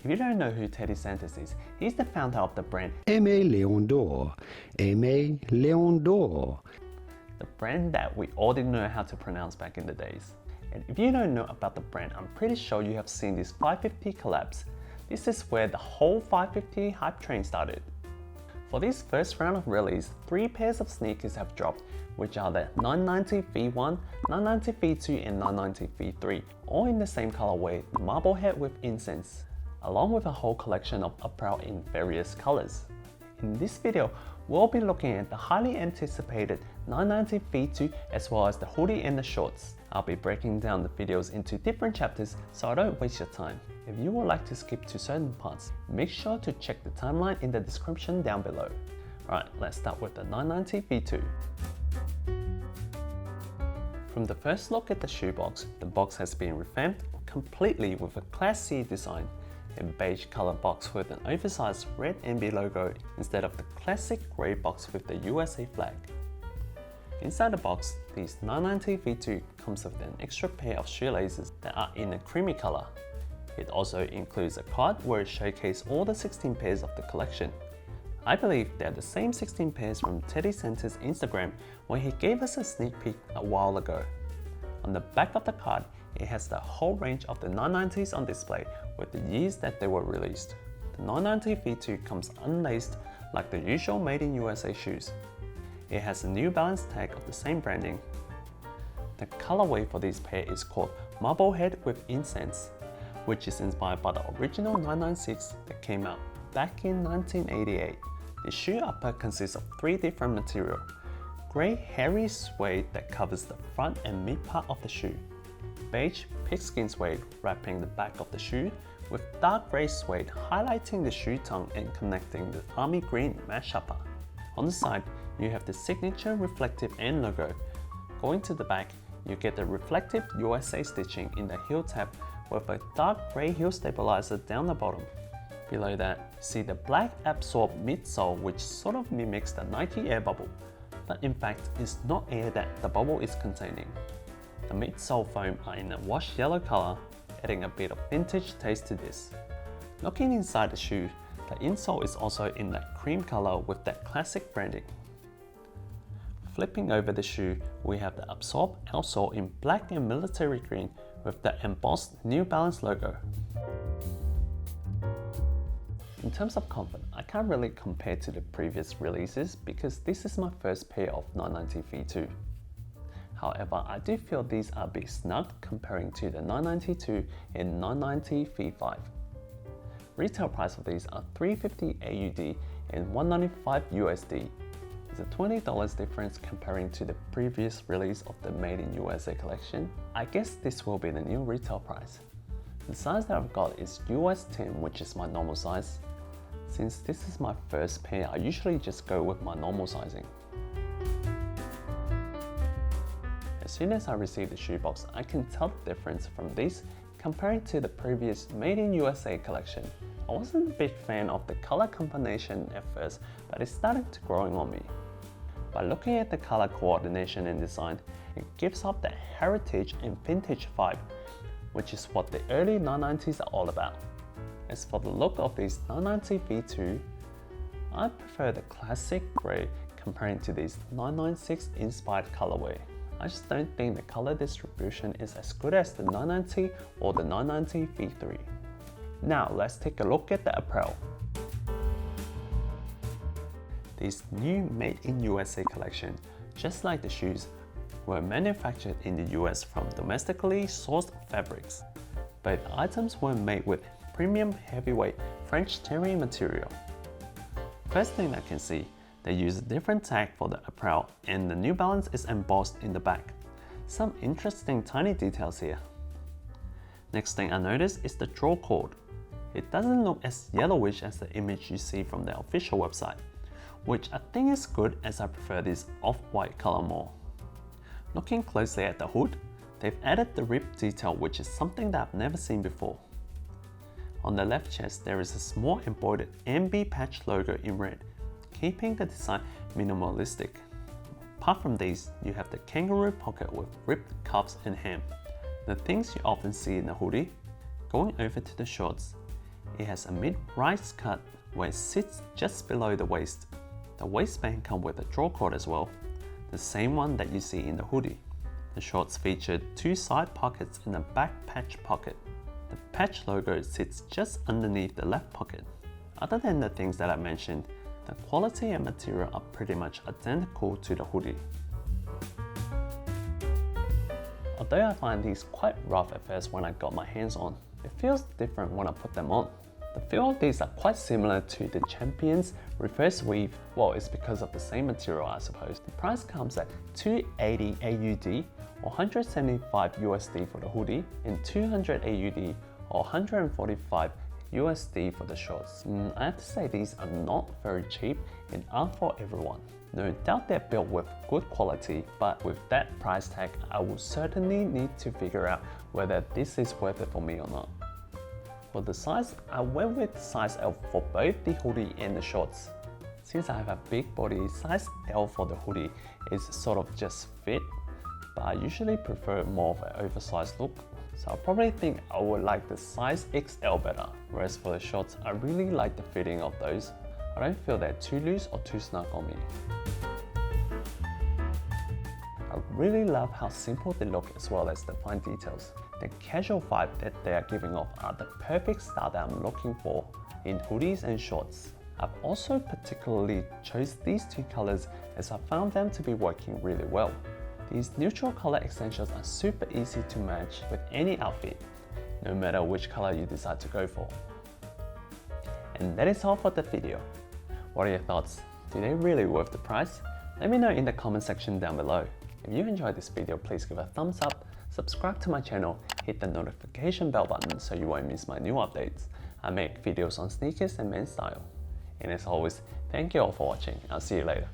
If you don't know who Teddy Santis is, he's the founder of the brand Aimé Léon d'Or. Aimé Léon d'Or. the brand that we all didn't know how to pronounce back in the days. And if you don't know about the brand, I'm pretty sure you have seen these 550 collabs. This is where the whole 550 hype train started. For this first round of release, 3 pairs of sneakers have dropped, which are the 990 V1, 990 V2 and 990 V3, all in the same colorway, the Marblehead with Incense, along with a whole collection of apparel in various colors. In this video, we'll be looking at the highly anticipated 990 V2 as well as the hoodie and the shorts. I'll be breaking down the videos into different chapters so I don't waste your time. If you would like to skip to certain parts, make sure to check the timeline in the description down below. Alright, let's start with the 990 V2. From the first look at the shoebox, the box has been revamped completely with a Class C design. A beige color box with an oversized red MB logo instead of the classic grey box with the USA flag. Inside the box, this 990 V2 comes with an extra pair of shoelaces that are in a creamy color. It also includes a card where it showcases all the 16 pairs of the collection. I believe they're the same 16 pairs from Teddy Santis' Instagram where he gave us a sneak peek a while ago. On the back of the card, it has the whole range of the 990s on display with the years that they were released. The 990 V2 comes unlaced like the usual Made in USA shoes. It has a New Balance tag of the same branding. The colorway for this pair is called Marblehead with Incense, which is inspired by the original 996 that came out back in 1988. The shoe upper consists of 3 different materials. Grey hairy suede that covers the front and mid part of the shoe. Beige pigskin suede wrapping the back of the shoe, with dark grey suede highlighting the shoe tongue and connecting the army green mesh upper. On the side, you have the signature reflective end logo. Going to the back, you get the reflective USA stitching in the heel tab with a dark grey heel stabilizer down the bottom. Below that, you see the black absorb midsole which sort of mimics the Nike air bubble, but in fact is not air that the bubble is containing. The midsole foam are in a washed yellow color, adding a bit of vintage taste to this. Looking inside the shoe, the insole is also in that cream color with that classic branding. Flipping over the shoe, we have the Absorb outsole in black and military green with the embossed New Balance logo. In terms of comfort, I can't really compare to the previous releases because this is my first pair of 990 V2. However, I do feel these are a bit snug comparing to the 992 and 990 V5. Retail price of these are 350 AUD and 195 USD. It's a $20 difference comparing to the previous release of the Made in USA collection. I guess this will be the new retail price. The size that I've got is US 10, which is my normal size. Since this is my first pair, I usually just go with my normal sizing. As soon as I received the shoebox, I can tell the difference from this compared to the previous Made in USA collection. I wasn't a big fan of the color combination at first, but it started to growing on me. By looking at the color coordination and design, it gives off that heritage and vintage vibe, which is what the early 990s are all about. As for the look of this 990 V2, I prefer the classic grey comparing to this 996 inspired colorway. I just don't think the color distribution is as good as the 990 or the 990 V3. Now let's take a look at the apparel. This new Made in USA collection, just like the shoes, were manufactured in the US from domestically sourced fabrics. Both items were made with premium heavyweight French terry material. First thing I can see, they use a different tag for the apparel and the New Balance is embossed in the back. Some interesting tiny details here. Next thing I noticed is the draw cord. It doesn't look as yellowish as the image you see from the official website, which I think is good as I prefer this off-white color more. Looking closely at the hood, they've added the rib detail, which is something that I've never seen before. On the left chest, there is a small embroidered MB patch logo in red, keeping the design minimalistic. Apart from these, you have the kangaroo pocket with ripped cuffs and hem. The things you often see in a hoodie. Going over to the shorts, It has a mid-rise cut where it sits just below the waist. The waistband comes with a drawcord as well, the same one that you see in the hoodie. The shorts featured 2 side pockets and a back patch pocket. The patch logo sits just underneath the left pocket. Other than the things that I mentioned, the quality and material are pretty much identical to the hoodie. Although I find these quite rough at first when I got my hands on, it feels different when I put them on. The feel of these are quite similar to the Champion's reverse weave. Well, it's because of the same material, I suppose. The price comes at 280 AUD or 175 USD for the hoodie and 200 AUD or 145 USD for the shorts. I have to say these are not very cheap and aren't for everyone. No doubt they're built with good quality, but with that price tag, I will certainly need to figure out whether this is worth it for me or not. For the size, I went with size L for both the hoodie and the shorts. Since I have a big body, size L for the hoodie is sort of just fit, but I usually prefer more of an oversized look. So I probably think I would like the size XL better. Whereas for the shorts, I really like the fitting of those. I don't feel they're too loose or too snug on me. I really love how simple they look as well as the fine details. The casual vibe that they are giving off are the perfect style that I'm looking for in hoodies and shorts. I've also particularly chose these 2 colors as I found them to be working really well. These neutral color extensions are super easy to match with any outfit, no matter which color you decide to go for. And that is all for the video. What are your thoughts? Do they really worth the price? Let me know in the comment section down below. If you enjoyed this video, please give a thumbs up, subscribe to my channel, hit the notification bell button so you won't miss my new updates. I make videos on sneakers and men's style. And as always, thank you all for watching. I'll see you later.